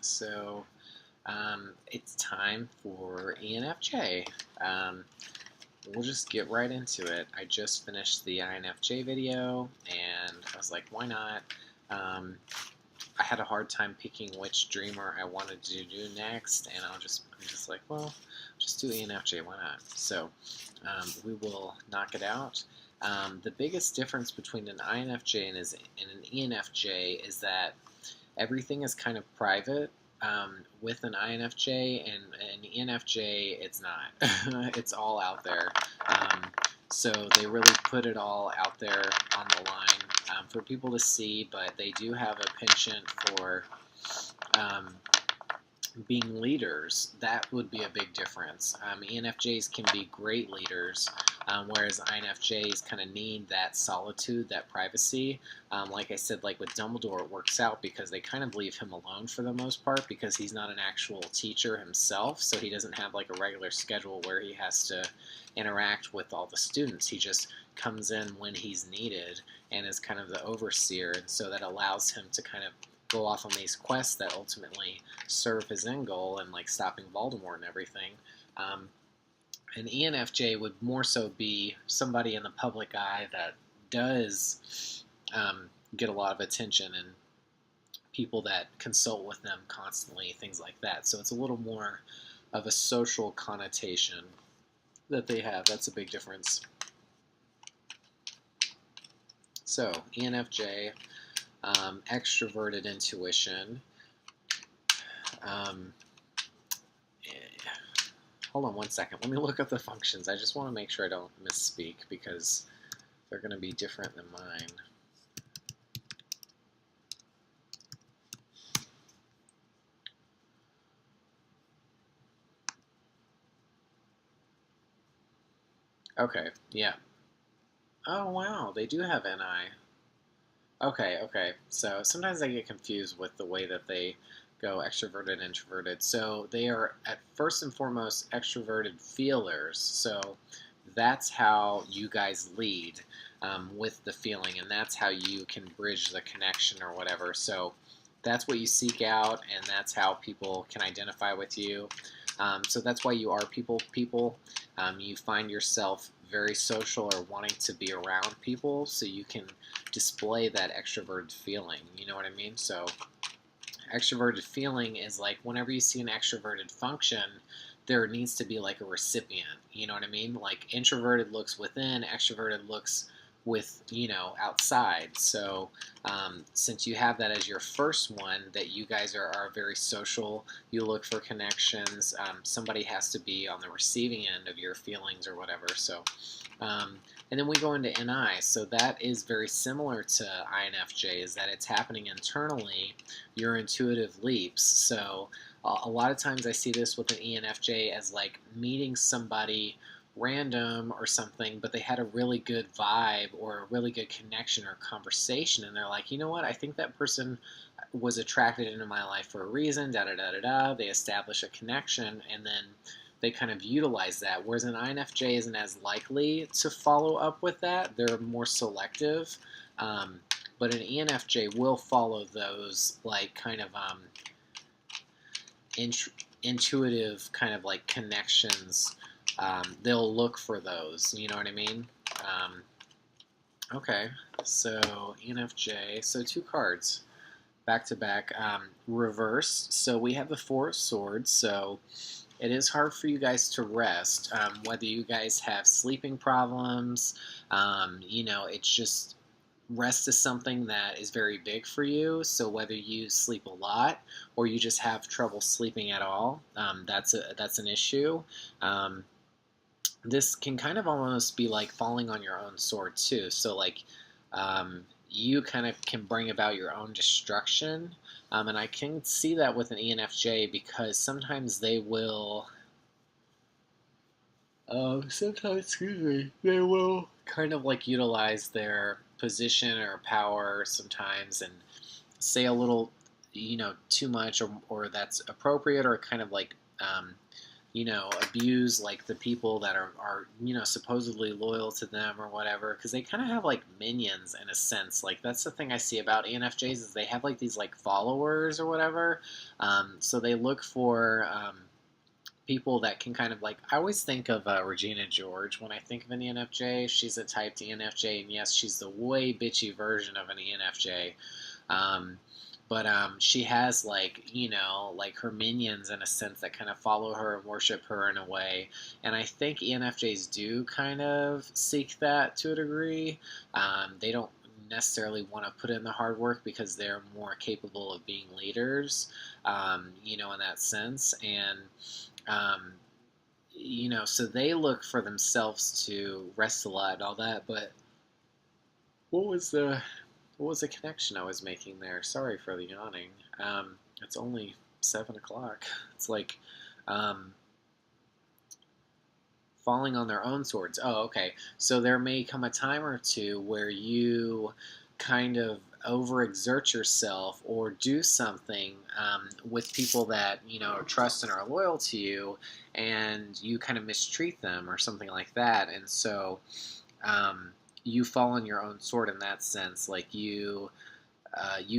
So it's time for Enfj. We'll just get right into it. I just finished the Enfj video, and I was like, why not? I had a hard time picking which dreamer I wanted to do next, and I'm just like, well, just do Enfj, why not? So we will knock it out. The biggest difference between an INFJ and an ENFJ is that everything is kind of private. With an INFJ and an ENFJ, it's not. It's all out there. So they really put it all out there on the line for people to see, but they do have a penchant for being leaders. That would be a big difference. ENFJs can be great leaders, whereas INFJs kind of need that solitude, that privacy. Like I said, like with Dumbledore, it works out because they kind of leave him alone for the most part because he's not an actual teacher himself, so he doesn't have like a regular schedule where he has to interact with all the students. He just comes in when he's needed and is kind of the overseer, and so that allows him to kind of go off on these quests that ultimately serve his end goal and like stopping Voldemort and everything. An ENFJ would more so be somebody in the public eye that does get a lot of attention and people that consult with them constantly, things like that. So it's a little more of a social connotation that they have. That's a big difference. So ENFJ, extroverted intuition. Hold on one second. Let me look up the functions. I just want to make sure I don't misspeak because they're going to be different than mine. Okay, yeah. Oh, wow, they do have NI. Okay. So sometimes I get confused with the way that they go extroverted and introverted. So they are, at first and foremost, extroverted feelers. So that's how you guys lead with the feeling, and that's how you can bridge the connection or whatever. So that's what you seek out, and that's how people can identify with you. So that's why you are people. You find yourself very social or wanting to be around people, so you can display that extroverted feeling. You know what I mean? So extroverted feeling is like whenever you see an extroverted function, there needs to be like a recipient. You know what I mean? Like introverted looks within, extroverted looks with, outside. So since you have that as your first one, that you guys are very social, you look for connections, somebody has to be on the receiving end of your feelings or whatever. So and then we go into NI. So that is very similar to INFJ, is that it's happening internally, your intuitive leaps. So a lot of times I see this with an ENFJ as like meeting somebody random or something, but they had a really good vibe or a really good connection or conversation, and they're like, you know what, I think that person was attracted into my life for a reason, da-da-da-da-da. They establish a connection, and then they kind of utilize that, whereas an INFJ isn't as likely to follow up with that. They're more selective, but an ENFJ will follow those like kind of intuitive kind of like connections. They'll look for those, you know what I mean? Okay, so ENFJ, so 2 cards, back to back, reverse. So we have the 4 of Swords, so it is hard for you guys to rest, whether you guys have sleeping problems, it's just, rest is something that is very big for you, so whether you sleep a lot or you just have trouble sleeping at all, that's an issue. This can kind of almost be like falling on your own sword too. So like you kind of can bring about your own destruction, and I can see that with an ENFJ because sometimes they will they will kind of like utilize their position or power sometimes and say a little too much or that's appropriate, or kind of like abuse like the people that are supposedly loyal to them or whatever, because they kind of have like minions in a sense. Like that's the thing I see about ENFJs is they have like these like followers or whatever. So they look for people that can kind of like. I always think of Regina George when I think of an ENFJ. She's a typed ENFJ, and yes, she's the way bitchy version of an ENFJ. Um, but she has like her minions in a sense that kind of follow her and worship her in a way. And I think ENFJs do kind of seek that to a degree. They don't necessarily want to put in the hard work because they're more capable of being leaders, in that sense. And um, so they look for themselves to rest a lot and all that. But what was the what was the connection I was making there? Sorry for the yawning. It's only 7 o'clock. It's like falling on their own swords. Oh, okay. So there may come a time or two where you kind of overexert yourself or do something with people that trust and are loyal to you, and you kind of mistreat them or something like that, and so you fall on your own sword in that sense. Like you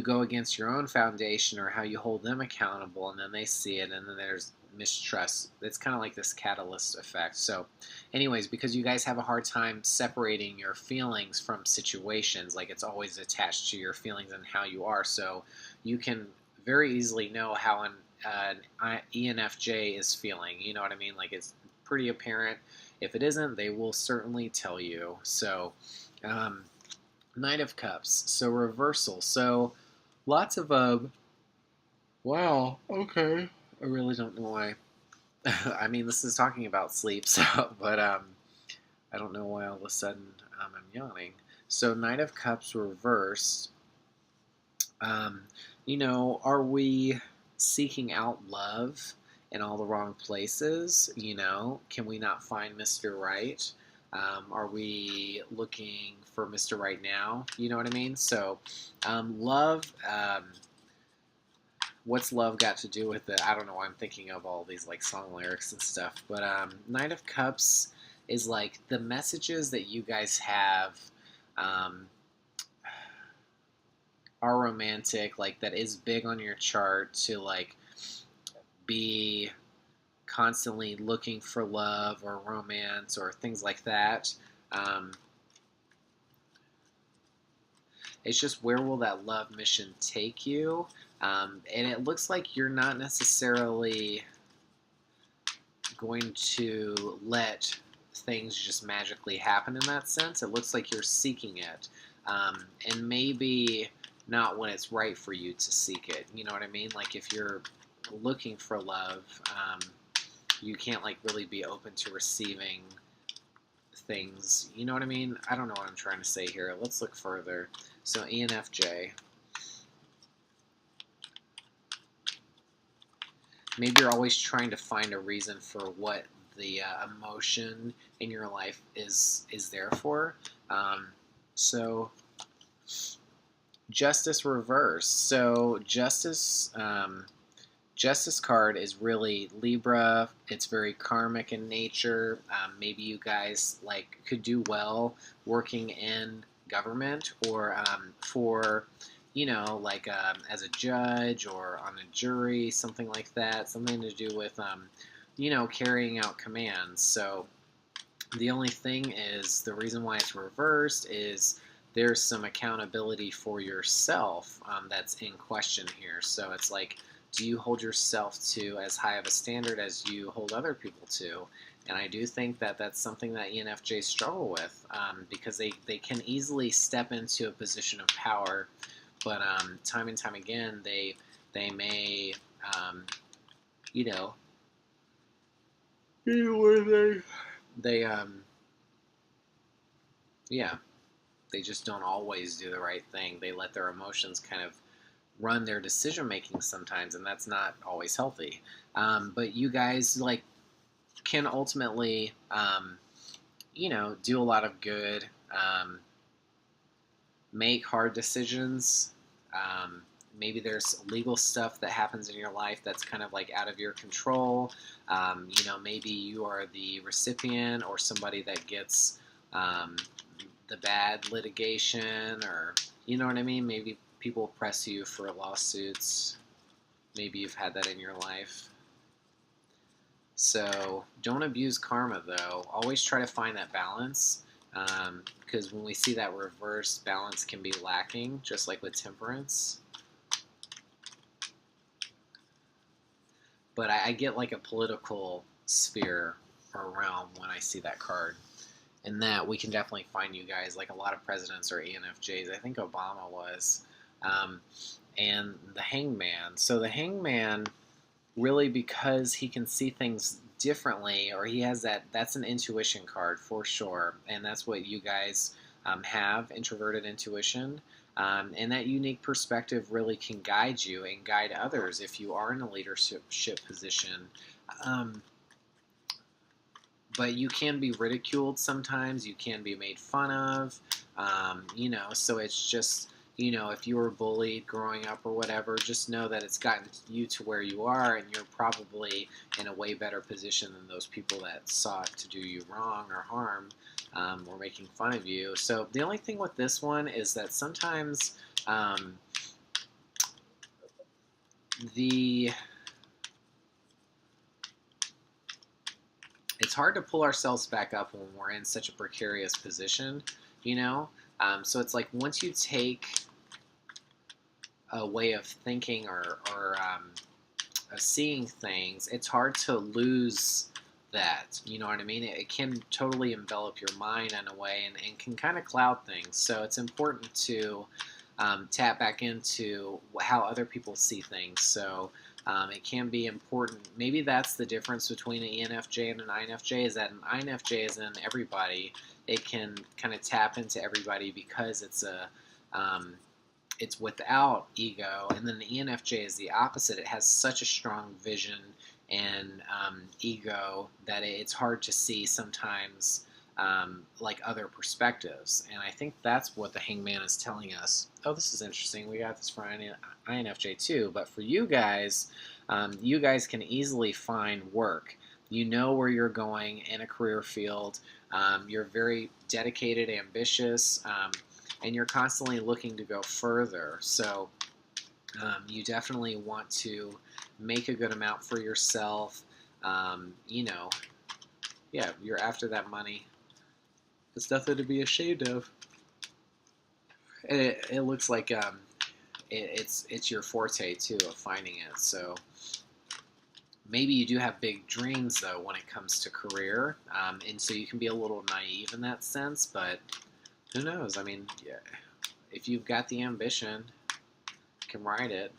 go against your own foundation or how you hold them accountable, and then they see it, and then there's mistrust. It's kind of like this catalyst effect. So anyways, because you guys have a hard time separating your feelings from situations, like it's always attached to your feelings and how you are, so you can very easily know how an ENFJ is feeling. You know what I mean? Like it's pretty apparent. If it isn't, they will certainly tell you. So Knight of Cups, so reversal. So lots of wow, okay. I really don't know why. I mean, this is talking about sleep, so but I don't know why all of a sudden I'm yawning. So Knight of Cups reversed. Um, are we seeking out love in all the wrong places? Can we not find Mr. Right? Are we looking for Mr. Right now? You know what I mean? So, love. What's love got to do with it? I don't know. I'm thinking of all these like song lyrics and stuff. But Knight of Cups is like the messages that you guys have um, are romantic. Like that is big on your chart to like be constantly looking for love or romance or things like that. Um, it's just where will that love mission take you? And it looks like you're not necessarily going to let things just magically happen in that sense. It looks like you're seeking it. And maybe not when it's right for you to seek it. You know what I mean? Like if you're looking for love, you can't like really be open to receiving things. You know what I mean? I don't know what I'm trying to say here. Let's look further. So ENFJ. Maybe you're always trying to find a reason for what the emotion in your life is there for. So Justice reverse. So Justice card is really Libra. It's very karmic in nature. Maybe you guys like could do well working in government or for as a judge or on a jury, something like that. Something to do with carrying out commands. So the only thing is the reason why it's reversed is there's some accountability for yourself that's in question here. So it's like, do you hold yourself to as high of a standard as you hold other people to? And I do think that that's something that ENFJs struggle with because they can easily step into a position of power, but time and time again they may where they yeah, they just don't always do the right thing. They let their emotions kind of run their decision making sometimes, and that's not always healthy. But you guys like can ultimately, do a lot of good, make hard decisions, maybe there's legal stuff that happens in your life that's kind of like out of your control. Maybe you are the recipient or somebody that gets the bad litigation, or you know what I mean? Maybe people press you for lawsuits. Maybe you've had that in your life. So don't abuse karma, though. Always try to find that balance, because when we see that reverse, balance can be lacking, just like with temperance. But I get like a political sphere or realm when I see that card. And that we can definitely find you guys, like a lot of presidents are ENFJs. I think Obama was. And the Hangman. So the Hangman, really, because he can see things differently, or he has that's an intuition card for sure. And that's what you guys have, introverted intuition. And that unique perspective really can guide you and guide others if you are in a leadership position. But you can be ridiculed sometimes. You can be made fun of. So it's just, if you were bullied growing up or whatever, just know that it's gotten you to where you are, and you're probably in a way better position than those people that sought to do you wrong or harm, or making fun of you. So the only thing with this one is that sometimes it's hard to pull ourselves back up when we're in such a precarious position, So it's like once you take a way of thinking or seeing things, it's hard to lose that. You know what I mean? It can totally envelop your mind in a way, and can kind of cloud things. So it's important to tap back into how other people see things. So it can be important. Maybe that's the difference between an ENFJ and an INFJ, is that an INFJ is in everybody. It can kind of tap into everybody because it's without ego, and then the ENFJ is the opposite. It has such a strong vision and ego that it's hard to see sometimes like other perspectives. And I think that's what the Hangman is telling us. Oh, this is interesting. We got this for INFJ too. But for you guys can easily find work. You know where you're going in a career field. You're very dedicated, ambitious, and you're constantly looking to go further. So you definitely want to make a good amount for yourself. Yeah, you're after that money. It's nothing to be ashamed of. And it looks like it's your forte too of finding it. So maybe you do have big dreams though when it comes to career, and so you can be a little naive in that sense. But who knows? I mean, yeah, if you've got the ambition, you can ride it.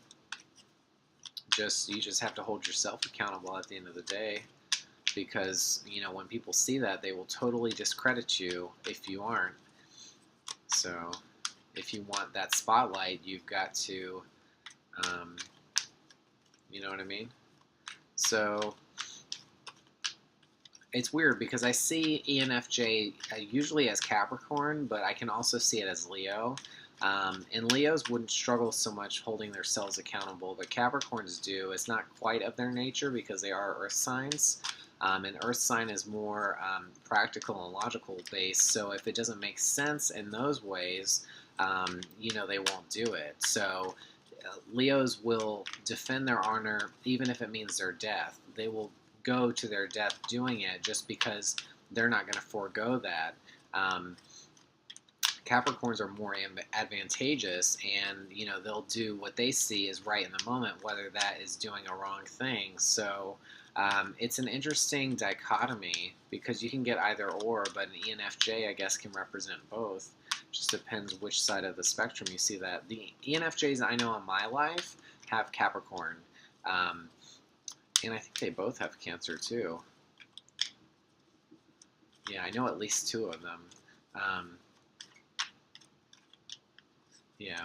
You just have to hold yourself accountable at the end of the day, because when people see that, they will totally discredit you if you aren't. So if you want that spotlight, you've got to, you know what I mean? So it's weird because I see ENFJ usually as Capricorn, but I can also see it as Leo. And Leos wouldn't struggle so much holding themselves accountable, but Capricorns do. It's not quite of their nature because they are earth signs. And earth sign is more practical and logical based, so if it doesn't make sense in those ways, they won't do it. So Leos will defend their honor even if it means their death. They will go to their death doing it just because they're not going to forego that. Capricorns are more advantageous, and they'll do what they see is right in the moment, whether that is doing a wrong thing. So it's an interesting dichotomy because you can get either or, but an ENFJ, I guess, can represent both. Just depends which side of the spectrum you see that. The ENFJs I know in my life have Capricorn, and I think they both have Cancer too. Yeah, I know at least two of them. Yeah.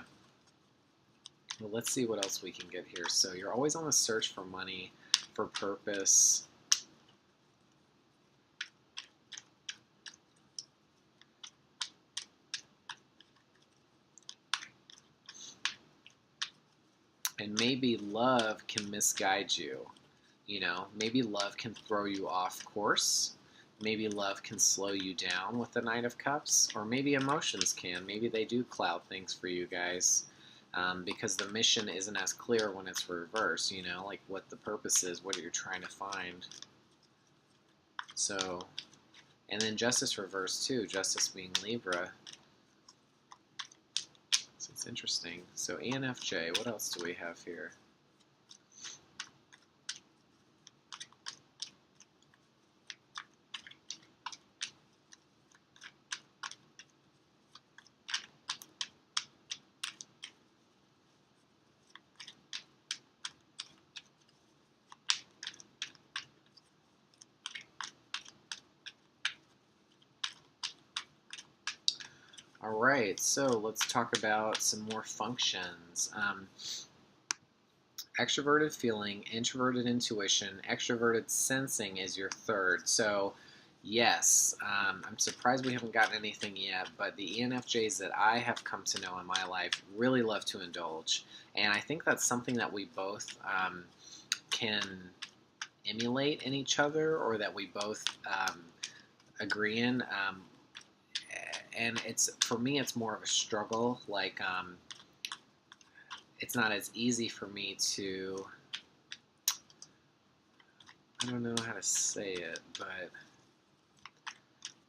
Well, let's see what else we can get here. So you're always on the search for money, for purpose. And maybe love can misguide you. You know, maybe love can throw you off course. Maybe love can slow you down with the Knight of Cups. Or maybe emotions can. Maybe they do cloud things for you guys. Because the mission isn't as clear when it's reversed, you know, like what the purpose is, what you're trying to find. So, and then Justice reversed too, Justice being Libra. So it's interesting. So ENFJ, what else do we have here? All right, so let's talk about some more functions. Extroverted feeling, introverted intuition, extroverted sensing is your third. So, yes, I'm surprised we haven't gotten anything yet, but the ENFJs that I have come to know in my life really love to indulge. And I think that's something that we both can emulate in each other, or that we both agree in. And it's, for me, it's more of a struggle. Like, it's not as easy for me to, I don't know how to say it, but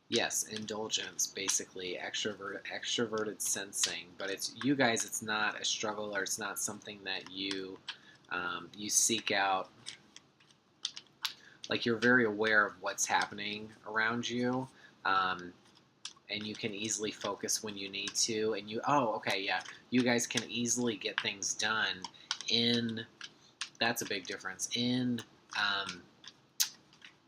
yes, indulgence, basically, extroverted sensing. But it's, you guys, it's not a struggle, or it's not something that you you seek out. Like, you're very aware of what's happening around you. And you can easily focus when you need to, and you, oh, okay, yeah, you guys can easily get things done in, that's a big difference, um,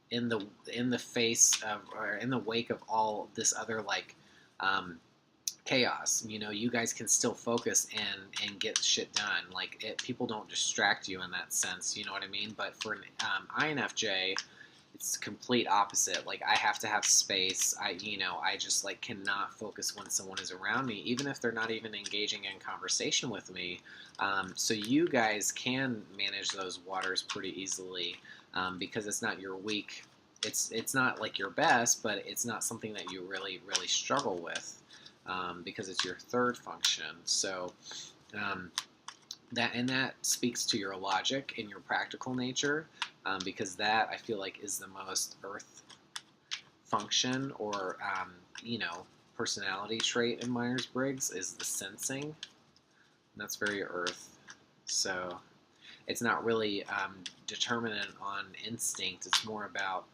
in the face of, or in the wake of all this other, like, chaos. You know, you guys can still focus and get shit done. Like, people don't distract you in that sense, you know what I mean? But for an INFJ, it's complete opposite. Like, I have to have space. I just, like, cannot focus when someone is around me, even if they're not even engaging in conversation with me. So you guys can manage those waters pretty easily, because it's not your weak. It's not like your best, but it's not something that you really struggle with, because it's your third function. So. That speaks to your logic and your practical nature, because that, I feel like, is the most earth function, or personality trait in Myers-Briggs, is the sensing. And that's very earth. So it's not really determinant on instinct. It's more about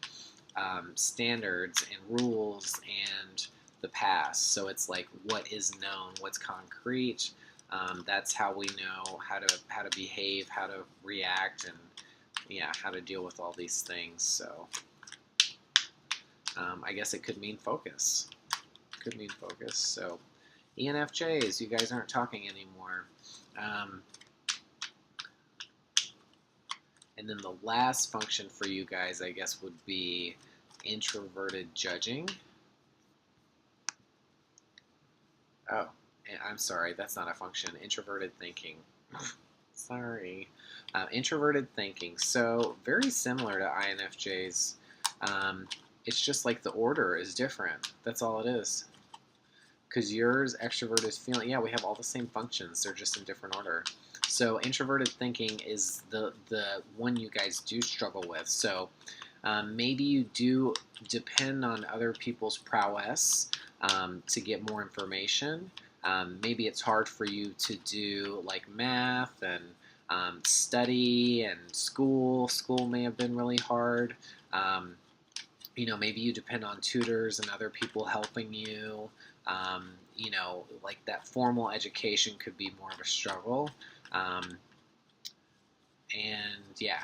standards and rules and the past. So it's like, what is known, what's concrete. That's how we know how to behave, how to react, and yeah, how to deal with all these things. So I guess it could mean focus. Could mean focus. So ENFJs, you guys aren't talking anymore. And then the last function for you guys, I guess, would be introverted judging. Oh, I'm sorry, that's not a function. Introverted thinking. Sorry. Introverted thinking. So, very similar to INFJs. It's just like the order is different. That's all it is. Because yours, extroverted feeling, yeah, we have all the same functions. They're just in different order. So, introverted thinking is the one you guys do struggle with. So, maybe you do depend on other people's prowess to get more information. Maybe it's hard for you to do, like, math and study and school. School may have been really hard. Maybe you depend on tutors and other people helping you. Like, that formal education could be more of a struggle. And yeah.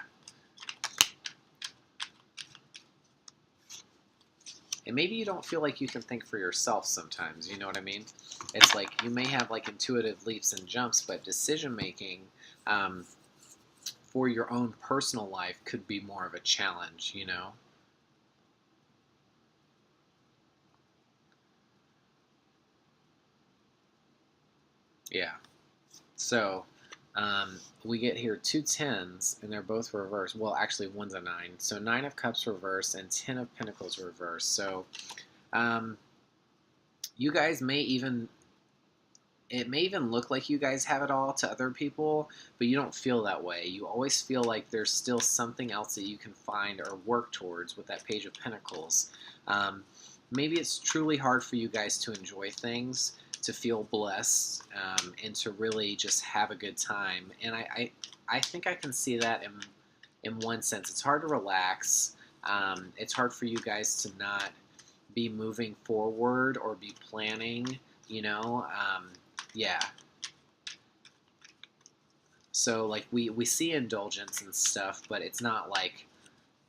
And maybe you don't feel like you can think for yourself sometimes, you know what I mean? It's like, you may have, like, intuitive leaps and jumps, but decision making for your own personal life could be more of a challenge, you know? Yeah. So, We get here two tens, and they're both reversed. Well, actually, one's a 9. So 9 of cups reversed and 10 of pentacles reversed. So um, you guys may even, it may even look like you guys have it all to other people, but you don't feel that way. You always feel like there's still something else that you can find or work towards with that Page of Pentacles. Maybe it's truly hard for you guys to enjoy things, to feel blessed, and to really just have a good time. And I think I can see that in one sense. It's hard to relax. It's hard for you guys to not be moving forward or be planning, you know. Yeah. So like we see indulgence and stuff, but it's not like,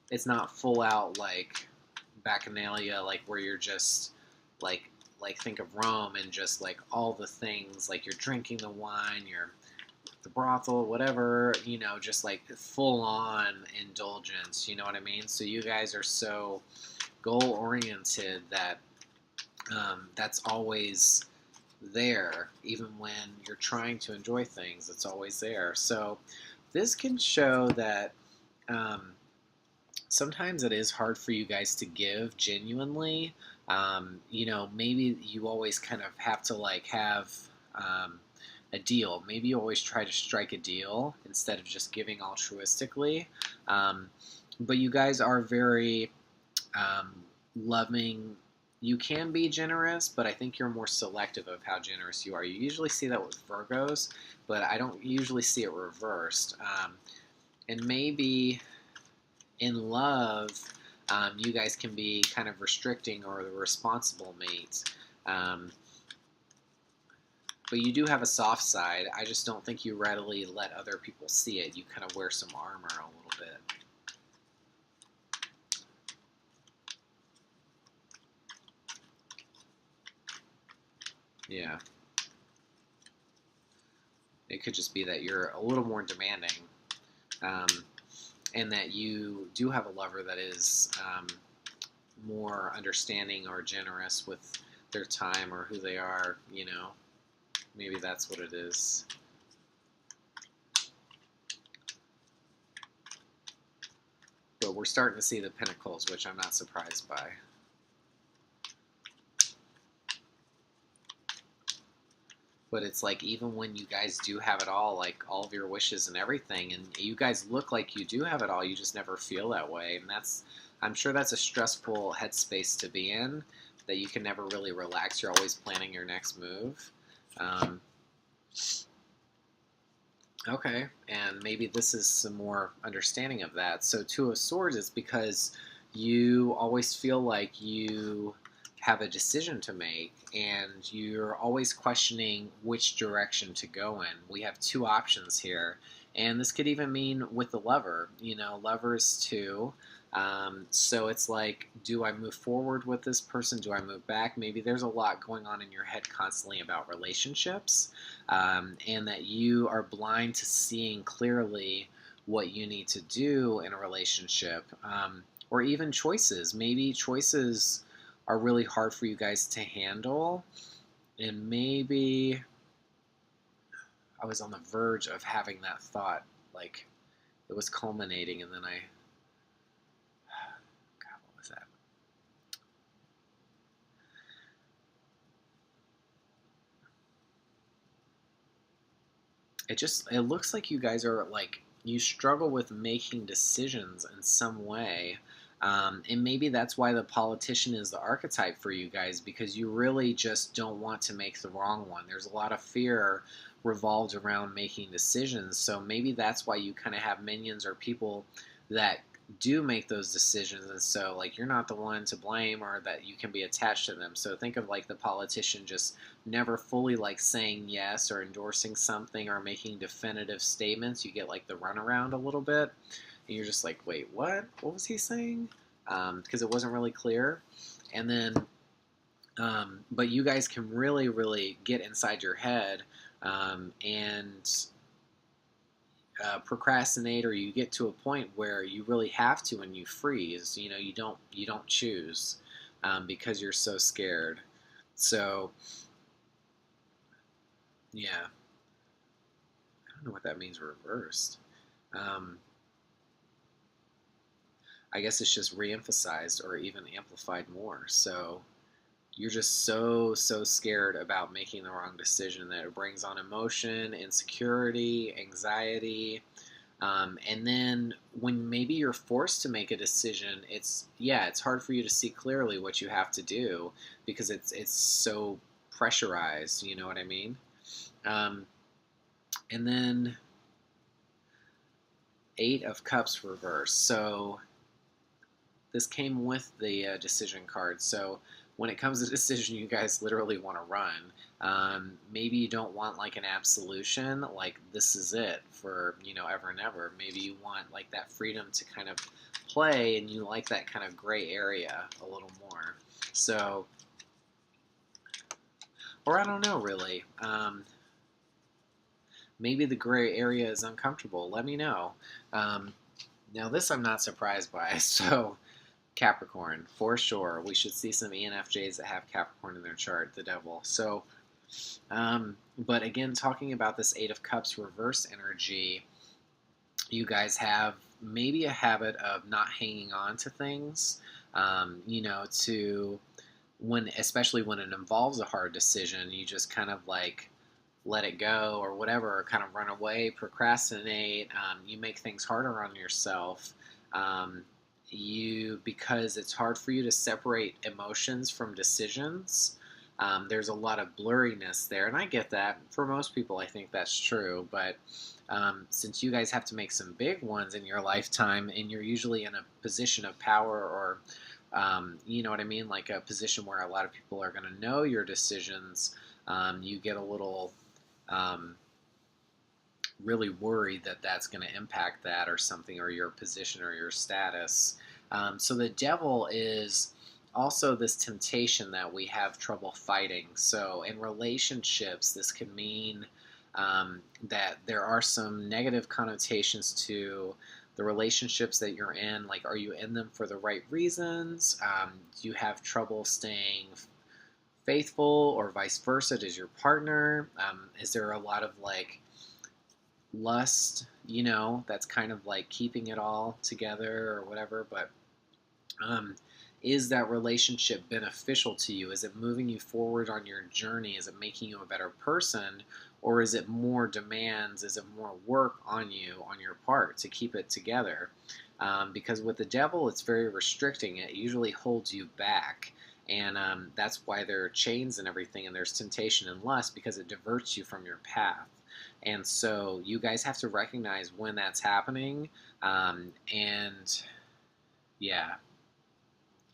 it's not full out like bacchanalia, like where you're just like think of Rome and just like all the things, like you're drinking the wine, you're the brothel, whatever, you know, just like full on indulgence, you know what I mean? So you guys are so goal oriented that that's always there, even when you're trying to enjoy things, it's always there. So this can show that um, sometimes it is hard for you guys to give genuinely. You know, maybe you always kind of have to like have a deal. Maybe you always try to strike a deal instead of just giving altruistically. Um, but you guys are very loving. You can be generous, but I think you're more selective of how generous you are. You usually see that with Virgos, but I don't usually see it reversed. And maybe in love, you guys can be kind of restricting or the responsible mate. Um, but you do have a soft side. I just don't think you readily let other people see it. You kind of wear some armor a little bit. Yeah. It could just be that you're a little more demanding, um, and that you do have a lover that is more understanding or generous with their time or who they are, you know. Maybe that's what it is. But we're starting to see the Pentacles, which I'm not surprised by. But it's like, even when you guys do have it all, like all of your wishes and everything, and you guys look like you do have it all, you just never feel that way. And that's, I'm sure that's a stressful headspace to be in, that you can never really relax. You're always planning your next move. Okay, and maybe this is some more understanding of that. So Two of Swords is because you always feel like you have a decision to make, and you're always questioning which direction to go in. We have two options here, and this could even mean with the lover. You know, lovers too. So it's like, do I move forward with this person? Do I move back? Maybe there's a lot going on in your head constantly about relationships, and that you are blind to seeing clearly what you need to do in a relationship, or even choices. Maybe choices are really hard for you guys to handle, and maybe I was on the verge of having that thought, like it was culminating, and then God, what was that? It looks like you guys are like, you struggle with making decisions in some way, and maybe that's why the politician is the archetype for you guys, because you really just don't want to make the wrong one. There's a lot of fear revolved around making decisions, so maybe that's why you kind of have minions or people that do make those decisions, and so like you're not the one to blame, or that you can be attached to them. So think of like the politician just never fully like saying yes or endorsing something or making definitive statements. You get like the runaround a little bit, and you're just like, wait, what was he saying? Because it wasn't really clear. And then but you guys can really really get inside your head, and procrastinate, or you get to a point where you really have to and you freeze. You know, you don't choose, because you're so scared. So yeah, don't know what that means reversed. Um, I guess it's just reemphasized or even amplified more. So you're just so scared about making the wrong decision that it brings on emotion, insecurity, anxiety. And then when maybe you're forced to make a decision, it's hard for you to see clearly what you have to do because it's so pressurized. You know what I mean? Um, and then Eight of Cups reverse. So this came with the decision card. So when it comes to decision, you guys literally want to run. Maybe you don't want like an absolution, like this is it for ever and ever. Maybe you want like that freedom to kind of play, and you like that kind of gray area a little more. So, or I don't know really. Maybe the gray area is uncomfortable. Let me know. Now this I'm not surprised by. So Capricorn, for sure. We should see some ENFJs that have Capricorn in their chart, the devil. So, but again, talking about this Eight of Cups reverse energy, you guys have maybe a habit of not hanging on to things, to especially when it involves a hard decision, you just kind of like let it go or whatever, or kind of run away, procrastinate. You make things harder on yourself. Because it's hard for you to separate emotions from decisions. There's a lot of blurriness there, and I get that. For most people, I think that's true. But since you guys have to make some big ones in your lifetime, and you're usually in a position of power, or you know what I mean, like a position where a lot of people are going to know your decisions, you get a little really worried that that's going to impact that or something, or your position or your status. So the devil is also this temptation that we have trouble fighting. So in relationships, this can mean that there are some negative connotations to the relationships that you're in. Like, are you in them for the right reasons? Do you have trouble staying faithful, or vice versa? Does your partner? Is there a lot of like lust, that's kind of like keeping it all together or whatever? But is that relationship beneficial to you? Is it moving you forward on your journey? Is it making you a better person? Or is it more demands? Is it more work on you, on your part, to keep it together? Because with the devil, it's very restricting. It usually holds you back. And that's why there are chains and everything, and there's temptation and lust, because it diverts you from your path. And so you guys have to recognize when that's happening. And yeah,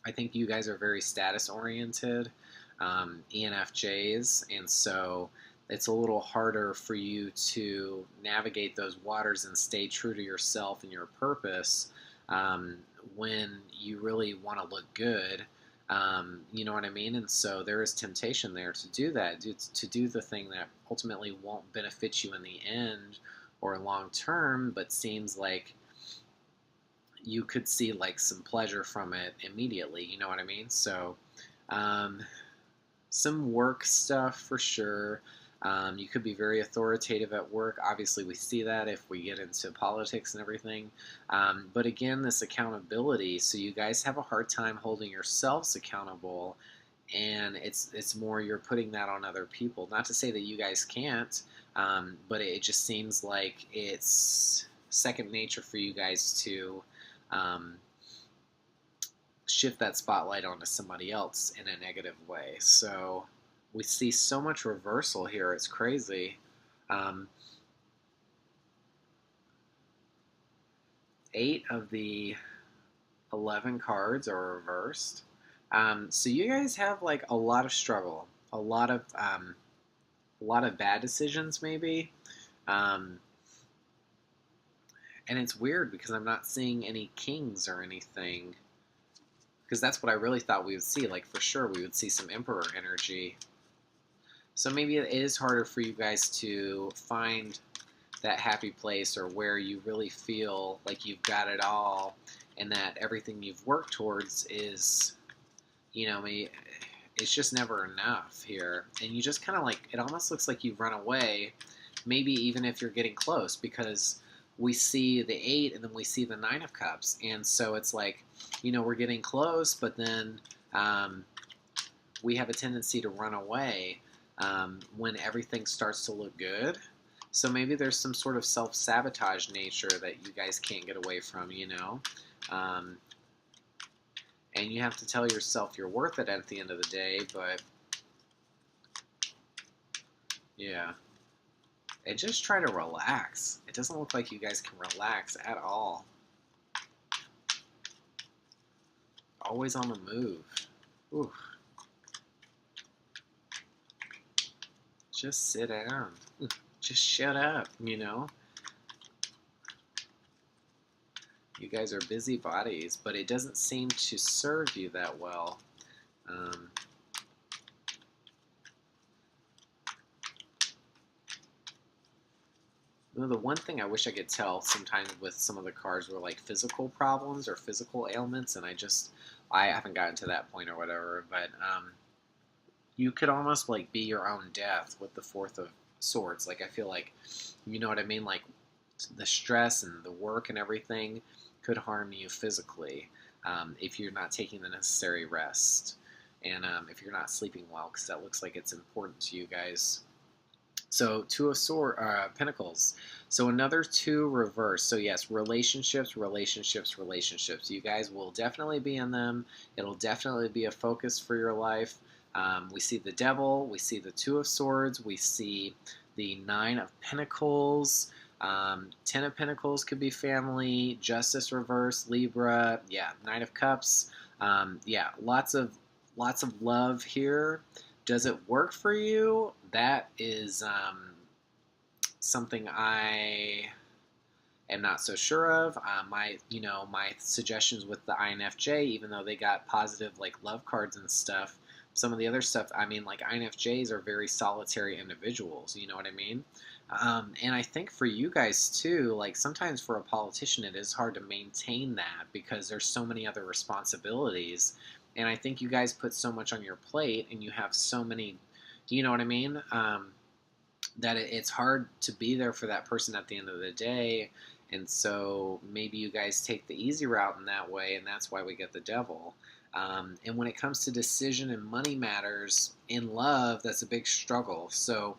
I think you guys are very status oriented, ENFJs, and so it's a little harder for you to navigate those waters and stay true to yourself and your purpose when you really want to look good. You know what I mean? And so there is temptation there to do that, to do the thing that ultimately won't benefit you in the end or long term, but seems like you could see like some pleasure from it immediately. You know what I mean? So some work stuff for sure. You could be very authoritative at work. Obviously, we see that if we get into politics and everything. But again, this accountability. So you guys have a hard time holding yourselves accountable, and it's more you're putting that on other people. Not to say that you guys can't, but it just seems like it's second nature for you guys to shift that spotlight onto somebody else in a negative way. So we see so much reversal here. It's crazy. 8 of the 11 cards are reversed. So you guys have like a lot of struggle, a lot of bad decisions maybe. And it's weird because I'm not seeing any kings or anything. Because that's what I really thought we would see. Like, for sure, we would see some Emperor energy. So maybe it is harder for you guys to find that happy place, or where you really feel like you've got it all, and that everything you've worked towards is, it's just never enough here. And you just kind of like, it almost looks like you've run away, maybe even if you're getting close, because we see the 8 and then we see the 9 of cups, and so it's like, we're getting close, but then we have a tendency to run away when everything starts to look good. So maybe there's some sort of self-sabotage nature that you guys can't get away from, um, and you have to tell yourself you're worth it at the end of the day. But yeah, and just try to relax. It doesn't look like you guys can relax at all. Always on the move. Ooh. Just sit down. Just shut up, You guys are busybodies, but it doesn't seem to serve you that well. The one thing I wish I could tell sometimes with some of the cards were like physical problems or physical ailments, and I haven't gotten to that point or whatever, but you could almost like be your own death with the Fourth of Swords. Like, I feel like, you know what I mean? Like, the stress and the work and everything could harm you physically if you're not taking the necessary rest, and if you're not sleeping well, because that looks like it's important to you guys. So Two of Pentacles. So another 2 reverse. So yes, relationships, relationships, relationships. You guys will definitely be in them. It'll definitely be a focus for your life. We see the Devil. We see the 2 of Swords. We see the 9 of Pentacles. 10 of Pentacles could be family. Justice reverse. Libra. Yeah. 9 of Cups. Yeah. Lots of love here. Does it work for you? That is something I am not so sure of. My suggestions with the INFJ, even though they got positive like love cards and stuff, some of the other stuff, I mean, like, INFJs are very solitary individuals. You know what I mean? And I think for you guys too, like, sometimes for a politician, it is hard to maintain that because there's so many other responsibilities. And I think you guys put so much on your plate, and you have so many, you know what I mean? That it's hard to be there for that person at the end of the day. And so maybe you guys take the easy route in that way, and that's why we get the Devil. And when it comes to decision and money matters in love, that's a big struggle. So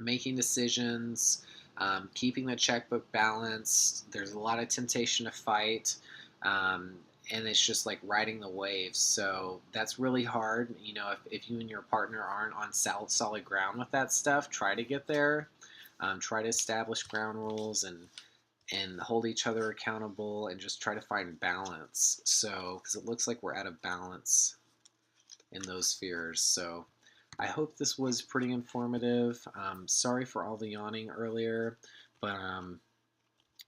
making decisions, keeping the checkbook balanced, there's a lot of temptation to fight. And it's just like riding the waves. So that's really hard. If you and your partner aren't on solid ground with that stuff, try to get there. Try to establish ground rules and hold each other accountable, and just try to find balance. So, because it looks like we're out of balance in those spheres. So I hope this was pretty informative. Sorry for all the yawning earlier, but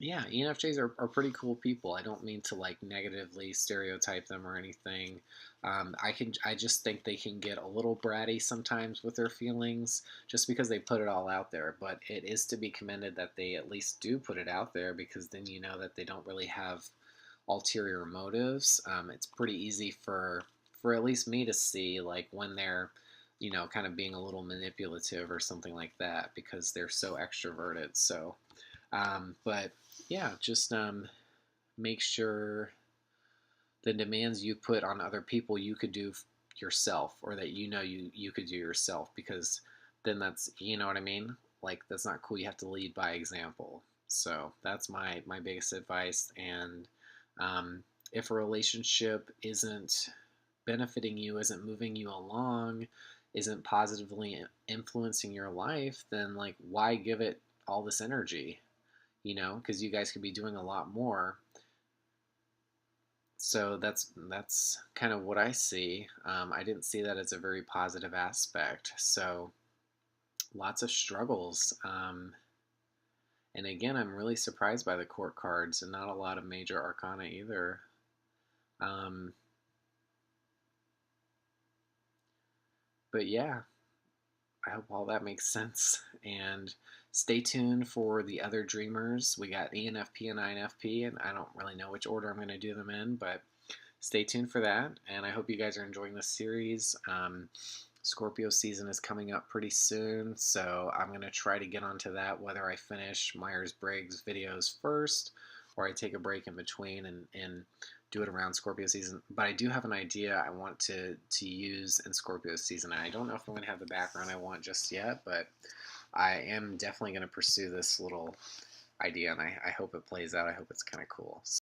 yeah, ENFJs are pretty cool people. I don't mean to like negatively stereotype them or anything. I just think they can get a little bratty sometimes with their feelings, just because they put it all out there. But it is to be commended that they at least do put it out there, because then you know that they don't really have ulterior motives. It's pretty easy for at least me to see, like, when they're kind of being a little manipulative or something like that, because they're so extroverted. So, but yeah, just make sure the demands you put on other people you could do yourself, or that you could do yourself, because then that's, you know what I mean? Like, that's not cool. You have to lead by example. So that's my biggest advice. And if a relationship isn't benefiting you, isn't moving you along, isn't positively influencing your life, then, like, why give it all this energy? Because you guys could be doing a lot more. So that's kind of what I see. I didn't see that as a very positive aspect. So lots of struggles. And again, I'm really surprised by the court cards, and not a lot of major arcana either. But yeah, I hope all that makes sense. And stay tuned for the other dreamers. We got ENFP and INFP, and I don't really know which order I'm going to do them in, but stay tuned for that. And I hope you guys are enjoying this series. Scorpio season is coming up pretty soon, so I'm going to try to get onto that, whether I finish Myers-Briggs videos first or I take a break in between and do it around Scorpio season. But I do have an idea I want to use in Scorpio season. I don't know if I'm going to have the background I want just yet, but I am definitely going to pursue this little idea, and I hope it plays out. I hope it's kind of cool.